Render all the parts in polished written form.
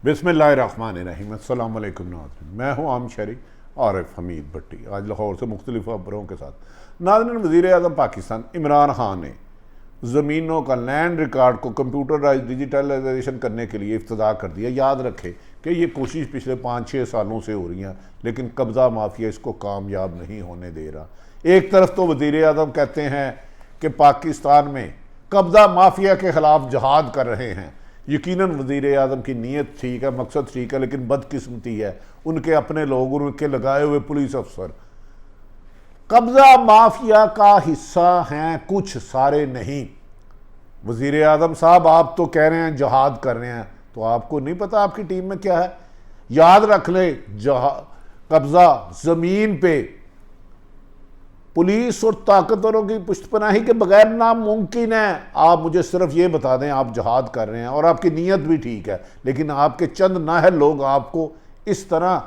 बिस्मिल्लाहिर्रहमानिर्रहीम। अस्सलाम वालेकुम नाज़रीन, मैं हूँ आम शहरी आरिफ हमीद भट्टी, आज लाहौर से मुख्तलिफ खबरों के साथ। नाज़रीन, वज़ीर आज़म पाकिस्तान इमरान खान ने ज़मीनों का लैंड रिकॉर्ड को कंप्यूटराइज डिजिटलाइजेशन करने के लिए इफ्तिदा कर दिया। याद रखें कि ये कोशिश पिछले 5-6 सालों से हो रही है, लेकिन कब्ज़ा माफिया इसको कामयाब नहीं होने दे रहा। एक तरफ तो वज़ीर आज़म कहते हैं कि पाकिस्तान में कब्ज़ा माफिया के ख़िलाफ़ जहाद कर रहे हैं। यकीनन वज़ीर आज़म की नीयत ठीक है, मकसद ठीक है, लेकिन बदकिस्मती है उनके अपने लोग, उनके लगाए हुए पुलिस अफसर कब्ज़ा माफिया का हिस्सा हैं, कुछ सारे नहीं। वज़ीर आज़म साहब, आप तो कह रहे हैं जहाद कर रहे हैं, तो आपको नहीं पता आपकी टीम में क्या है? याद रख ले, कब्ज़ा ज़मीन पे पुलिस और ताकतवरों की पुष्टपनाही के बगैर नामुमकिन है। आप मुझे सिर्फ ये बता दें आप जहाद कर रहे हैं और आपकी नीयत भी ठीक है, लेकिन आपके चंद नाअहल लोग आपको इस तरह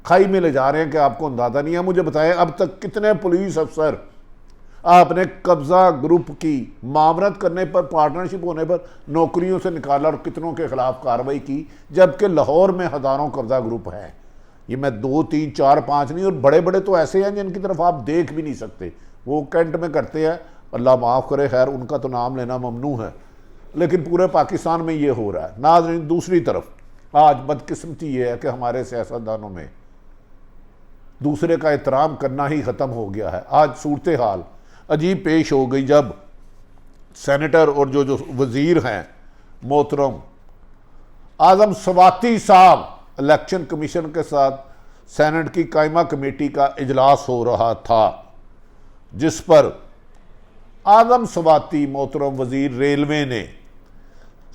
खाई में ले जा रहे हैं कि आपको अंदाज़ा नहीं है। मुझे बताएं, अब तक कितने पुलिस अफसर आपने कब्ज़ा ग्रुप की मामरत करने पर, पार्टनरशिप होने पर नौकरियों से निकाला और कितनों के खिलाफ कार्रवाई की, जबकि लाहौर में हज़ारों कब्ज़ा ग्रुप हैं। ये मैं 2, 3, 4, 5 नहीं, और बड़े बड़े तो ऐसे हैं जिनकी तरफ आप देख भी नहीं सकते। वो कैंट में करते हैं, अल्लाह माफ़ करे, खैर उनका तो नाम लेना ममनू है, लेकिन पूरे पाकिस्तान में ये हो रहा है। नाज़रीन, दूसरी तरफ आज बदकिस्मती ये है कि हमारे सियासतदानों में दूसरे का एहतराम करना ही ख़त्म हो गया है। आज सूरत हाल अजीब पेश हो गई जब सेनेटर और जो वज़ीर हैं मोहतरम आज़म स्वाति साहब, इलेक्शन कमीशन के साथ सेनेट की कायमा कमेटी का इजलास हो रहा था, जिस पर आज़म स्वाति मोहतरम वज़ीर रेलवे ने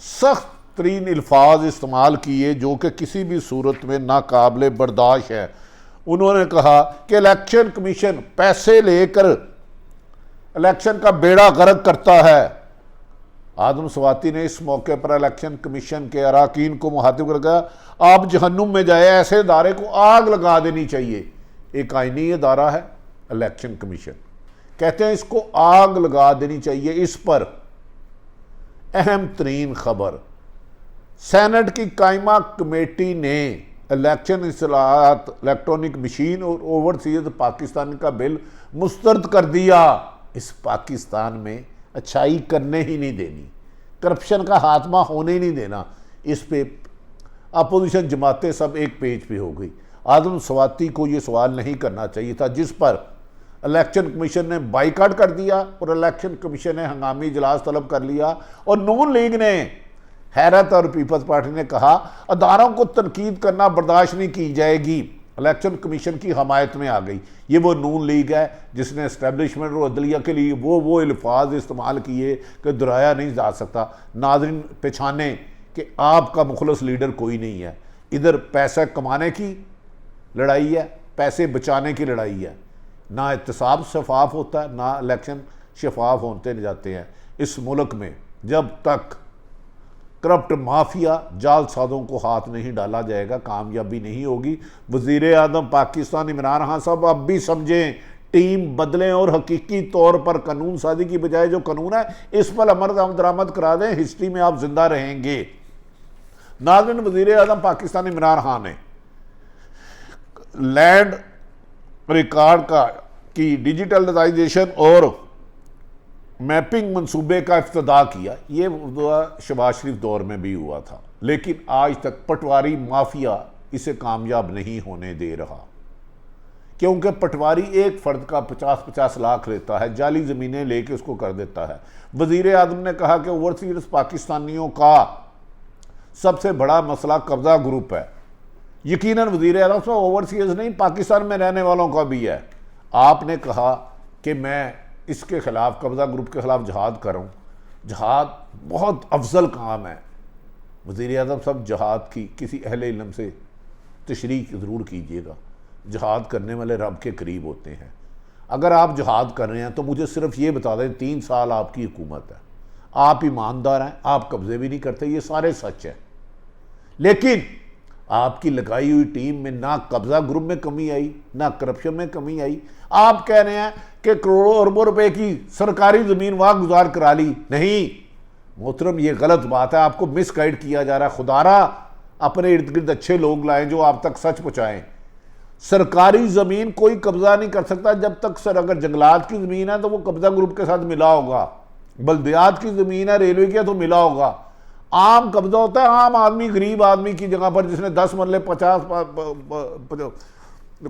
सख्त तरीन अल्फाज इस्तेमाल किए जो कि किसी भी सूरत में नाकाबिले बर्दाश्त है। उन्होंने कहा कि इलेक्शन कमीशन पैसे लेकर इलेक्शन का बेड़ा गर्क करता है। आज़म स्वाति ने इस मौके पर इलेक्शन कमीशन के अरकान को मुखातिब कर कहा, आप जहन्नुम में जाए, ऐसे इदारे को आग लगा देनी चाहिए। एक आईनी इदारा है इलेक्शन कमीशन, कहते हैं इसको आग लगा देनी चाहिए। इस पर अहम तरीन खबर, सेनेट की कायमा कमेटी ने इलेक्शन इस्लाहात, इलेक्ट्रॉनिक मशीन और ओवरसीज पाकिस्तान का बिल मुस्तरद कर दिया। इस पाकिस्तान में अच्छाई करने ही नहीं देनी, करप्शन का खात्मा होने ही नहीं देना। इस पे अपोजिशन जमातें सब एक पेज पे हो गई। आज़म स्वाति को ये सवाल नहीं करना चाहिए था, जिस पर इलेक्शन कमीशन ने बाइकाट कर दिया और इलेक्शन कमीशन ने हंगामी इजलास तलब कर लिया। और नून लीग ने, हैरत और पीपल्स पार्टी ने कहा अदारों को तनकीद करना बर्दाश्त नहीं की जाएगी। इलेक्शन कमीशन की हमायत में आ गई। ये वो नून लीग है जिसने इस्टेब्लिशमेंट और अदलिया के लिए वो अल्फाज इस्तेमाल किए कि दोहराया नहीं जा सकता। नाज़रीन, पहचाने कि आपका मुखलस लीडर कोई नहीं है। इधर पैसा कमाने की लड़ाई है, पैसे बचाने की लड़ाई है। ना एहतसाब शफाफ होता है, ना इलेक्शन शफाफ होते जाते हैं। इस मुल्क में जब तक करप्ट माफिया जालसाजों को हाथ नहीं डाला जाएगा, कामयाबी नहीं होगी। वज़ीर आज़म पाकिस्तान इमरान खान साहब, अब भी समझें, टीम बदलें और हकीकी तौर पर कानून साजी की बजाय जो कानून है इस पर अमल दरामद करा दें। हिस्ट्री में आप जिंदा रहेंगे। नाज़रीन, वज़ीर आज़म पाकिस्तान इमरान खान ने लैंड रिकॉर्ड की डिजिटलाइजेशन और मैपिंग मंसूबे का इफ्तिदा किया। ये शहबाज शरीफ दौर में भी हुआ था, लेकिन आज तक पटवारी माफिया इसे कामयाब नहीं होने दे रहा, क्योंकि पटवारी एक फ़र्द का 50-50 लाख लेता है, जाली ज़मीनें लेके उसको कर देता है। वज़ीर आज़म ने कहा कि ओवरसीज पाकिस्तानियों का सबसे बड़ा मसला कब्ज़ा ग्रुप है। यकीनन वज़ीर आज़म साहब ओवरसीज नहीं, पाकिस्तान में रहने वालों का भी है। आपने कहा कि मैं इसके ख़िलाफ़, कब्ज़ा ग्रुप के ख़िलाफ़ जहाद करूँ। जहाद बहुत अफजल काम है। वज़ीर आज़म साहब, जहाद की किसी अहले इल्म से तशरीह ज़रूर कीजिएगा। जहाद करने वाले रब के करीब होते हैं। अगर आप जहाद कर रहे हैं तो मुझे सिर्फ ये बता दें, 3 साल आपकी हुकूमत है, आप ईमानदार हैं, आप कब्ज़े भी नहीं करते, ये सारे सच है। लेकिन आपकी लगाई हुई टीम में ना कब्ज़ा ग्रुप में कमी आई, ना करप्शन में कमी आई। आप कह रहे हैं कि करोड़ों अरबों रुपए की सरकारी ज़मीन वहाँ गुजार करा ली। नहीं मोहतरम, ये गलत बात है, आपको मिसगाइड किया जा रहा है। खुदारा अपने इर्द गिर्द अच्छे लोग लाएं जो आप तक सच पहुंचाएं। सरकारी ज़मीन कोई कब्जा नहीं कर सकता जब तक, सर अगर जंगलात की ज़मीन है तो वो कब्जा ग्रुप के साथ मिला होगा, बल्दियात की ज़मीन है रेलवे की है तो मिला होगा। आम कब्जा होता है आम आदमी, गरीब आदमी की जगह पर जिसने 10 मरले 50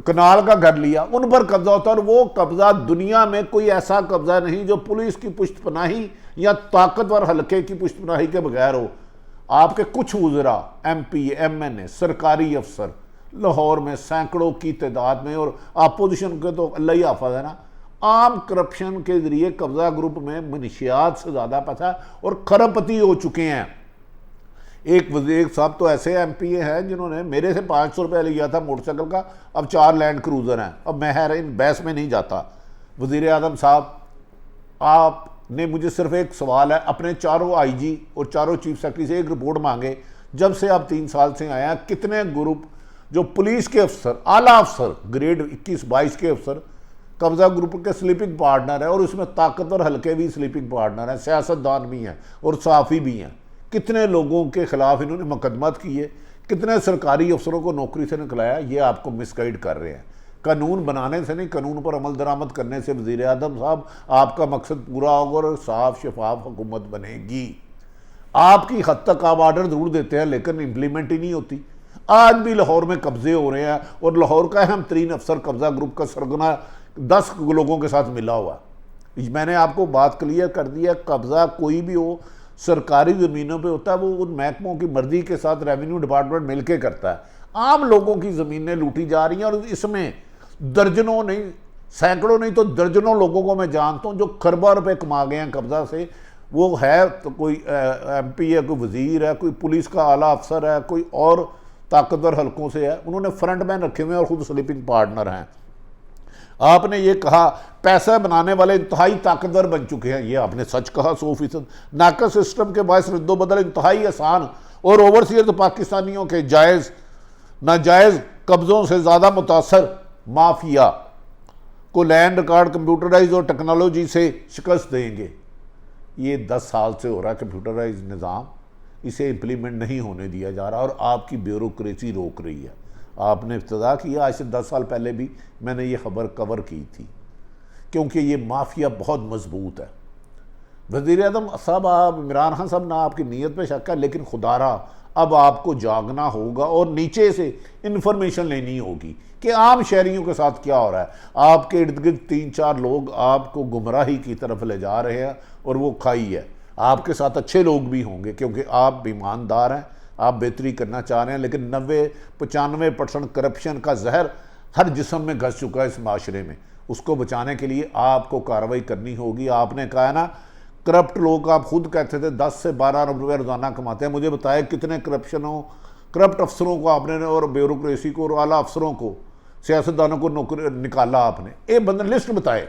कनाल का घर लिया, उन पर कब्जा होता है। और वो कब्जा दुनिया में कोई ऐसा कब्जा नहीं जो पुलिस की पुष्टपनाही या ताकतवर हल्के की पुष्टपनाही के बगैर हो। आपके कुछ वज़रा, MP, MNA, सरकारी अफसर लाहौर में सैकड़ों की तादाद में, और अपोजिशन के तो अल्लाह ही हाफ़िज़ है ना, आम करप्शन के जरिए कब्जा ग्रुप में मनशियात से ज़्यादा पैसा और खरबपति हो चुके हैं। एक वज़ीर साहब तो ऐसे MPA हैं जिन्होंने मेरे से 500 रुपये लिया था मोटरसाइकिल का, अब 4 लैंड क्रूज़र हैं। अब मैं इन बहस में नहीं जाता। वज़ीर आज़म साहब, आपने मुझे सिर्फ एक सवाल है, अपने चारों IG और चारों चीफ सेक्रेटरी से एक रिपोर्ट मांगे। जब से आप 3 साल से आए हैं, कितने ग्रुप जो पुलिस के अफसर, आला अफसर, ग्रेड 21-22 के अफसर कब्जा ग्रुप के स्लीपिंग पार्टनर है, और उसमें ताकतवर हल्के भी स्लीपिंग पार्टनर हैं, सियासतदान भी हैं और साफ़ी भी हैं। कितने लोगों के खिलाफ इन्होंने मुकदमत किए, कितने सरकारी अफसरों को नौकरी से निकलाया। ये आपको मिसगाइड कर रहे हैं। कानून बनाने से नहीं, कानून पर अमल दरामद करने से वज़ीर आज़म साहब आपका मकसद पूरा होगा और साफ शफाफ हुकूमत बनेगी। आपकी हद तक आप आर्डर ज़रूर देते हैं लेकिन इम्प्लीमेंट ही नहीं होती। आज भी लाहौर में कब्जे हो रहे हैं और लाहौर का अहम तरीन अफसर कब्जा ग्रुप का सरगना 10 लोगों के साथ मिला हुआ। मैंने आपको बात क्लियर कर दी है, कब्जा कोई भी हो सरकारी ज़मीनों पे होता है, वो उन महकमों की मर्जी के साथ रेवेन्यू डिपार्टमेंट मिलके करता है। आम लोगों की ज़मीनें लूटी जा रही हैं और इसमें दर्जनों नहीं, सैकड़ों नहीं तो दर्जनों लोगों को मैं जानता हूँ जो खरबा रुपए कमा गए हैं कब्जा से। वो है तो कोई MP है, कोई वज़ीर है, कोई पुलिस का आला अफसर है, कोई और ताकतवर हल्कों से है, उन्होंने फ्रंट मैन रखे हुए हैं और ख़ुद स्लीपिंग पार्टनर हैं। आपने ये कहा पैसा बनाने वाले इंतहाई ताकतवर बन चुके हैं, ये आपने सच कहा 100%। नाकस सिस्टम के बायस रद्दोबदल इंतहाई आसान और ओवरसीयर पाकिस्तानियों के जायज़ नाजायज़ कब्ज़ों से ज़्यादा मुतासर माफिया को लैंड रिकॉर्ड कंप्यूटराइज और टेक्नोलॉजी से शिकस्त देंगे। ये 10 साल से हो रहा है कंप्यूटराइज निज़ाम, इसे इम्प्लीमेंट नहीं होने दिया जा रहा और आपकी ब्यूरोक्रेसी रोक रही है। आपने इब्तिदा किया, आज से 10 साल पहले भी मैंने ये खबर कवर की थी, क्योंकि ये माफिया बहुत मजबूत है। वज़ीर आज़म साहब, आप इमरान खान साहब, ना आपकी नीयत पे शक है, लेकिन खुदारा अब आपको जागना होगा और नीचे से इन्फॉर्मेशन लेनी होगी कि आम शहरियों के साथ क्या हो रहा है। आपके इर्द गिर्द 3-4 लोग आपको गुमराही की तरफ ले जा रहे हैं और वो खाई है। आपके साथ अच्छे लोग भी होंगे क्योंकि आप ईमानदार हैं, आप बेहतरी करना चाह रहे हैं, लेकिन 90-95% करप्शन का जहर हर जिस्म में घस चुका है इस माशरे में। उसको बचाने के लिए आपको कार्रवाई करनी होगी। आपने कहा ना, करप्ट लोग, आप खुद कहते थे 10 से 12 अरब रुपये रोज़ाना कमाते हैं। मुझे बताया कितने करप्ट अफसरों को आपने और ब्यूरोक्रेसी को और आला अफसरों को, सियासतदानों को नौकरी निकाला आपने। एक बंदा लिस्ट बताए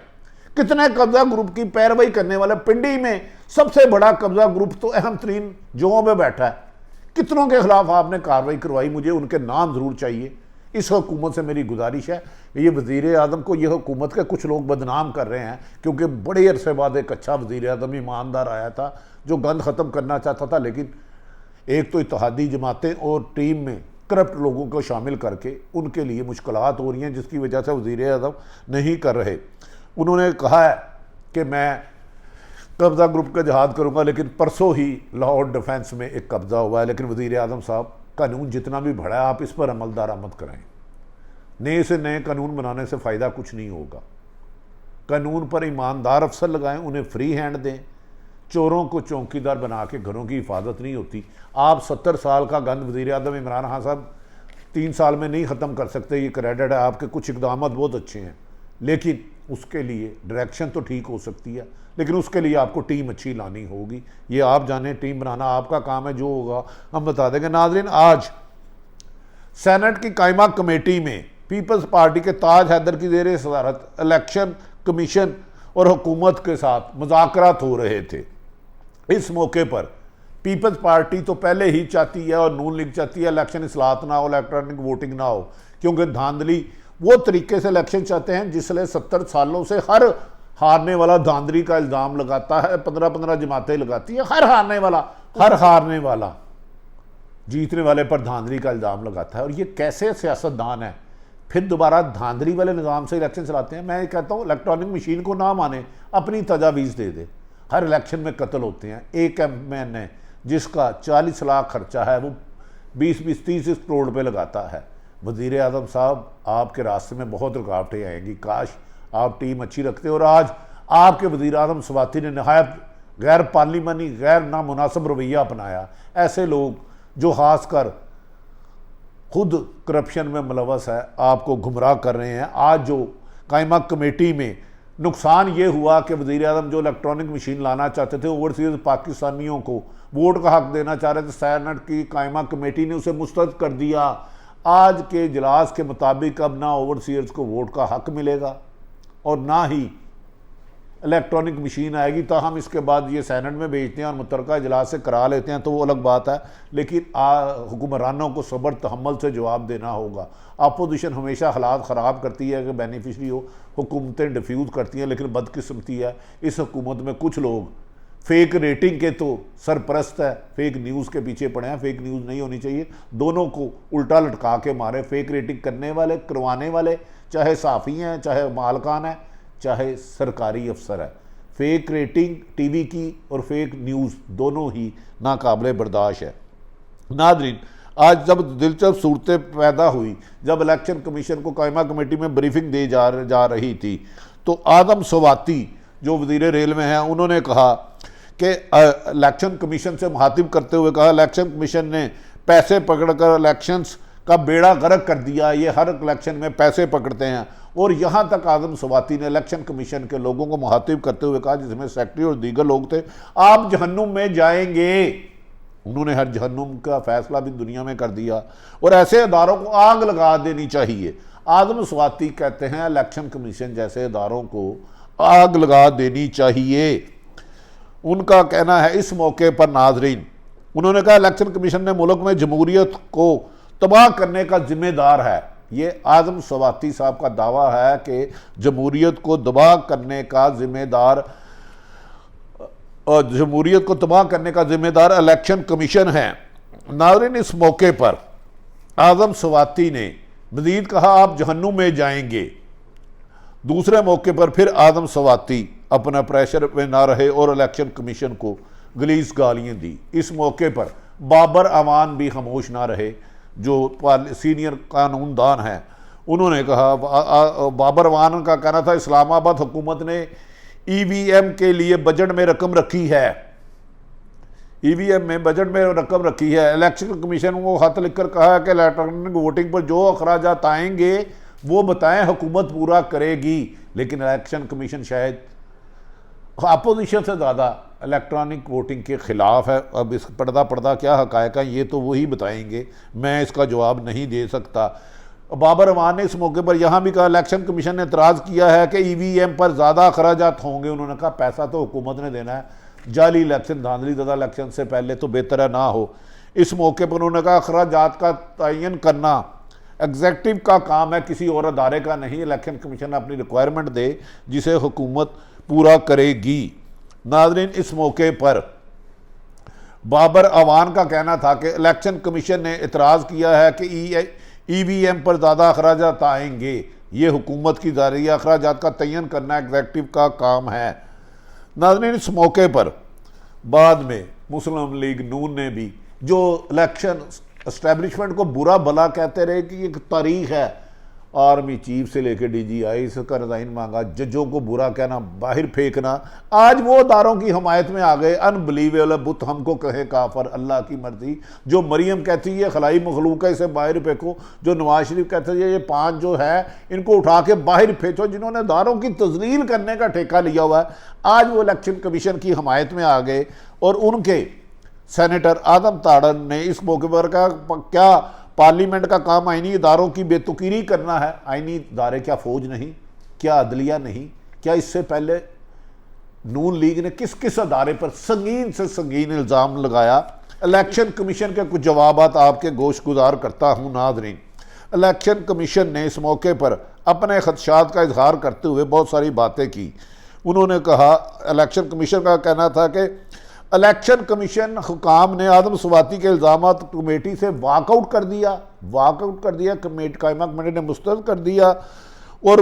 कितने कब्जा ग्रुप की पैरवाई करने वाले। पिंडी में सबसे बड़ा कब्जा ग्रुप तो अहम तरीन जगहों में बैठा है, कितनों के खिलाफ आपने कार्रवाई करवाई? मुझे उनके नाम ज़रूर चाहिए। इस हुकूमत से मेरी गुजारिश है, ये वज़ीर आज़म को, ये हुकूमत के कुछ लोग बदनाम कर रहे हैं क्योंकि बड़े अरसे बाद एक अच्छा वज़ीर आज़म ईमानदार आया था जो गंद ख़त्म करना चाहता था, लेकिन एक तो इत्तेहादी जमातें और टीम में करप्ट लोगों को शामिल करके उनके लिए मुश्किलात हो रही हैं, जिसकी वजह से वज़ीर आज़म नहीं कर रहे। उन्होंने कहा है कि मैं कब्ज़ा ग्रुप का जहाद करूँगा, लेकिन परसों ही लाहौर डिफेंस में एक कब्ज़ा हुआ है। लेकिन वज़ीर आज़म साहब, कानून जितना भी बड़ा है आप इस पर अमल दरामद करें। नए से नए कानून बनाने से फ़ायदा कुछ नहीं होगा। कानून पर ईमानदार अफसर लगाएं, उन्हें फ्री हैंड दें। चोरों को चौकीदार बना के घरों की हिफाजत नहीं होती। आप 70 साल का गंद वज़ीर आज़म इमरान खान साहब 3 साल में नहीं ख़त्म कर सकते, ये क्रेडिट है। आपके कुछ इक़दाम बहुत अच्छे हैं, लेकिन उसके लिए डायरेक्शन तो ठीक हो सकती है, लेकिन उसके लिए आपको टीम अच्छी लानी होगी। ये आप जाने, टीम बनाना आपका काम है, जो होगा हम बता देंगे। नाज़रीन, आज सेनेट की कायमा कमेटी में पीपल्स पार्टी के ताज हैदर की ज़ेर सदारत इलेक्शन कमीशन और हुकूमत के साथ मुज़ाकरात हो रहे थे। इस मौके पर पीपल्स पार्टी तो पहले ही चाहती है और नून लीग चाहती है इलेक्शन इस्लाहत ना हो, इलेक्ट्रॉनिक वोटिंग ना हो, क्योंकि धांधली वो तरीके से इलेक्शन चाहते हैं जिससे 70 सालों से हर हारने वाला धांधली का इल्ज़ाम लगाता है। 15-15 जमातें लगाती है, हर हारने वाला जीतने वाले पर धांधली का इल्ज़ाम लगाता है। और ये कैसे सियासतदान है, फिर दोबारा धांधली वाले निज़ाम से इलेक्शन चलाते हैं। मैं कहता हूँ इलेक्ट्रॉनिक मशीन को ना माने, अपनी तजावीज़ दे दे। हर इलेक्शन में कत्ल होते हैं। एक MN जिसका 40 लाख खर्चा है वो 20-20, 30 करोड़ पे लगाता है। वज़ीर आज़म साहब, आपके रास्ते में बहुत रुकावटें आएंगी। काश आप टीम अच्छी रखते। और आज आपके वज़ीर आज़म स्वाति ने नहायत गैर पार्लिमानी, गैर नामुनासिब रवैया अपनाया। ऐसे लोग जो खासकर खुद करप्शन में मुलवस है, आपको गुमराह कर रहे हैं। आज जो कायमा कमेटी में नुकसान ये हुआ कि वज़ीर आज़म जो इलेक्ट्रॉनिक मशीन लाना चाहते थे, ओवरसीज पाकिस्तानियों को वोट का हक देना चाह रहे थे, सेनेट की कायमा कमेटी ने उसे मुस्तरद कर दिया। आज के इजलास के मुताबिक अब ना ओवरसीयर्स को वोट का हक मिलेगा और ना ही इलेक्ट्रॉनिक मशीन आएगी। तो हम इसके बाद ये सेनेट में भेजते हैं और मुतलका इजलास से करा लेते हैं तो वो अलग बात है। लेकिन हुक्मरानों को सब्र तहम्मुल से जवाब देना होगा। अपोजिशन हमेशा हालात ख़राब करती है कि बेनिफिशरी हो, हुकूमतें डिफ्यूज़ करती हैं। लेकिन बदकिस्मती है, इस हुकूमत में कुछ लोग फेक रेटिंग के तो सरपरस्त है, फेक न्यूज़ के पीछे पड़े हैं। फेक न्यूज़ नहीं होनी चाहिए, दोनों को उल्टा लटका के मारे। फेक रेटिंग करने वाले, करवाने वाले, चाहे साफ़ी हैं, चाहे मालकान हैं, चाहे सरकारी अफसर है। फेक रेटिंग टीवी की और फेक न्यूज़ दोनों ही नाकाबिले बर्दाश्त है। नादरीन, आज जब दिलचस्प सूरतें पैदा हुई, जब इलेक्शन कमीशन को कायमा कमेटी में ब्रीफिंग दी जा रही थी, तो आदम स्वाति जो वज़ीर रेलवे हैं, उन्होंने कहा कि इलेक्शन कमीशन से मुखातिब करते हुए कहा, इलेक्शन कमीशन ने पैसे पकड़कर इलेक्शंस का बेड़ा गर्क कर दिया। ये हर इलेक्शन में पैसे पकड़ते हैं। और यहाँ तक आदम स्वाति ने इलेक्शन कमीशन के लोगों को मुखातिब करते हुए कहा, जिसमें सेक्रेटरी और दीगर लोग थे, आप जहन्नुम में जाएंगे। उन्होंने हर जहन्नुम का फैसला भी दुनिया में कर दिया और ऐसे इदारों को आग लगा देनी चाहिए। आदम स्वाति कहते हैं इलेक्शन कमीशन जैसे इदारों को आग लगा देनी चाहिए। उनका कहना है इस मौके पर नाजरीन, उन्होंने कहा इलेक्शन कमीशन ने मुल्क में जमहूरियत को तबाह करने का जिम्मेदार है। ये आदम स्वाति साहब का दावा है कि जमहूरियत को तबाह करने का जिम्मेदार इलेक्शन कमीशन है। नाज़रीन, इस मौके पर आदम स्वाति ने मज़ीद कहा, आप जहन्नुम में जाएंगे। दूसरे मौके पर फिर आदम स्वाति अपना प्रेशर में ना रहे और इलेक्शन कमीशन को गलीज़ गालियाँ दी। इस मौके पर बाबर अवान भी खामोश ना रहे, जो सीनियर कानूनदान हैं। उन्होंने कहा, बाबर अवान का कहना था इस्लामाबाद हुकूमत ने EVM के लिए बजट में रकम रखी है, EVM में बजट में रकम रखी है। इलेक्शन कमीशन को खत लिखकर कहा है कि इलेक्ट्रॉनिक वोटिंग पर जो अखराजात आएंगे वो बताएं, हुकूमत पूरा करेगी। लेकिन इलेक्शन कमीशन शायद अपोजिशन से ज़्यादा इलेक्ट्रॉनिक वोटिंग के ख़िलाफ़ है। अब इस पर्दा क्या हक़ायक़ है ये तो वही बताएंगे, मैं इसका जवाब नहीं दे सकता। बाबर अवान ने इस मौके पर यहाँ भी कहा, इलेक्शन कमीशन ने एतराज़ किया है कि EVM पर ज़्यादा अखराजात होंगे। उन्होंने कहा पैसा तो हुकूमत ने देना है, जाली इलेक्शन, धांधली ज़्यादा इलेक्शन से पहले तो बेहतर है ना हो। इस मौके पर उन्होंने कहा अखराजात का तयन करना एग्जेक्टिव का काम है, किसी और अदारे का नहीं। इलेक्शन कमीशन अपनी रिक्वायरमेंट दे जिसे हुकूमत पूरा करेगी। नाज़रीन, इस मौके पर बाबर अवान का कहना था कि इलेक्शन कमीशन ने इतराज़ किया है कि EVM पर ज़्यादा अखराजात आएंगे, ये हुकूमत की ज़रिए अखराजात का तयन करना एग्जेक्टिव का काम है। नाज़रीन, इस मौके पर बाद में मुस्लिम लीग नून ने भी, जो इलेक्शन एस्टेब्लिशमेंट को बुरा भला कहते रहे कि एक तारीख है, आर्मी चीफ से लेकर DGI का रिज़ाइन मांगा, जजों को बुरा कहना, बाहर फेंकना, आज वो अदारों की हमायत में आ गए। अनबिलीवेबल, बुत हमको कहे काफर, अल्लाह की मर्जी। जो मरियम कहती है खलाई मखलूक है, इसे बाहर फेंको। जो नवाज शरीफ कहते हैं ये 5 जो है इनको उठा के बाहर फेंको, जिन्होंने अदारों की तजलील करने का ठेका लिया हुआ है, आज वो इलेक्शन कमीशन की हमायत में आ गए। और उनके सेनेटर आदम ताड़न ने इस मौके पर कहा, क्या पार्लियामेंट का काम आईनी इदारों की बेतुकीरी करना है? आईनी इदारे क्या फौज नहीं, क्या अदलिया नहीं? क्या इससे पहले नून लीग ने किस किस अदारे पर संगीन से संगीन इल्ज़ाम लगाया? इलेक्शन कमीशन के कुछ जवाबात आपके गोश गुजार करता हूँ। नाज़रीन, इलेक्शन कमीशन ने इस मौके पर अपने खदशात का इजहार करते हुए बहुत सारी बातें की। उन्होंने कहा, इलेक्शन कमीशन का कहना था कि इलेक्शन कमीशन हुकाम ने आदम स्वाति के इल्ज़ाम कमेटी से वाकआउट कर दिया कमेटी कायमा कमेटी ने मुस्तरद कर दिया। और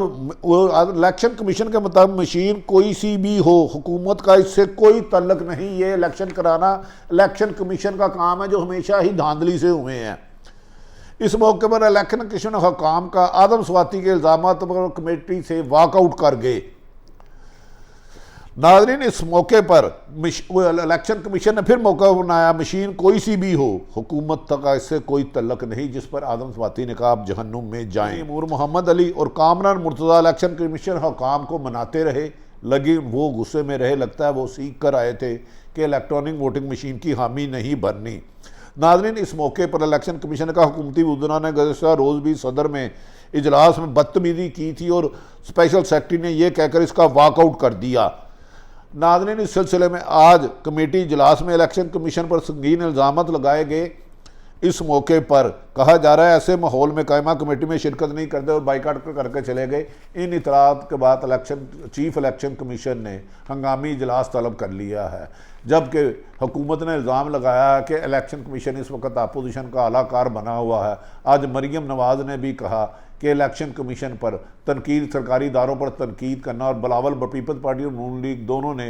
इलेक्शन कमीशन के मुताबिक मशीन कोई सी भी हो, हुकूमत का इससे कोई तल्लक नहीं। ये इलेक्शन कराना इलेक्शन कमीशन का काम है, जो हमेशा ही धांधली से हुए हैं। इस मौके पर इलेक्शन कमीशन हुकाम का आदम स्वाति के इल्ज़ाम पर कमेटी से वाकआउट कर गए। नाज़रीन, इस मौके पर इलेक्शन कमीशन ने फिर मौका बनाया, मशीन कोई सी भी हो, हुकूमत तक इससे कोई तल्लक नहीं, जिस पर आदम स्वाति ने कहा आप जहन्नुम में जाएं। नूर मोहम्मद अली और कामरान मुर्तज़ा इलेक्शन कमीशन हुकाम को मनाते रहे, लगे वो गुस्से में रहे, लगता है वो सीख कर आए थे कि इलेक्ट्रॉनिक वोटिंग मशीन की हामी नहीं भरनी। नाज़रीन, इस मौके पर इलेक्शन कमीशन का हुकूमती वज़रा ने गुज़श्ता रोज़ भी सदर में इजलास में बदतमीज़ी की थी और स्पेशल सेक्रेटरी ने यह कहकर इसका वाकआउट कर दिया। नाज़रीन, इस सिलसिले में आज कमेटी इजलास में इलेक्शन कमीशन पर संगीन इल्ज़ामात लगाए गए। इस मौके पर कहा जा रहा है ऐसे माहौल में कायमा कमेटी में शिरकत नहीं करते और बाइकाट करके चले गए। इन इतलात के बाद चीफ इलेक्शन कमीशन ने हंगामी इजलास तलब कर लिया है, जबकि हुकूमत ने इल्ज़ाम लगाया है कि इलेक्शन कमीशन इस वक्त अपोजिशन का आलाकार बना हुआ है। आज मरीम नवाज़ ने भी कहा कि इलेक्शन कमीशन पर तनकीद, सरकारी इदारों पर तनकीद करना, और बिलावल पीपल्स पार्टी और नून लीग दोनों ने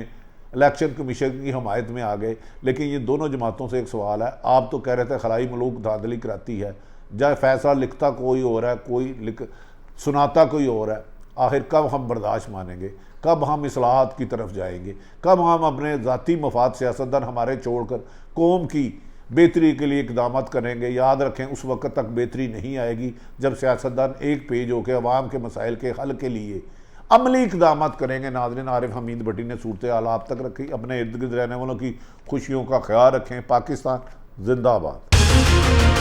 इलेक्शन कमीशन की हमायत में आ गए। लेकिन ये दोनों जमातों से एक सवाल है, आप तो कह रहे थे खलाई मलूक धांधली कराती है, जब फैसला लिखता कोई और है, सुनाता कोई और है। आखिर कब हम बर्दाश्त मानेंगे, कब हम इस्लाहात की तरफ जाएंगे, कब हम अपने ज़ाती मफाद सियासतदान हमारे छोड़कर कौम की बेहतरी के लिए इकदाम करेंगे। याद रखें, उस वक्त तक बेहतरी नहीं आएगी जब सियासतदान एक पेज होकर अवाम के मसाइल के हल के लिए अमली इकदाम करेंगे। नाज़रीन, आरिफ हमीद भट्टी ने सूरत हाल आप तक रखी। अपने इर्द गिर्द रहने वालों की खुशियों का ख्याल रखें। पाकिस्तान जिंदाबाद।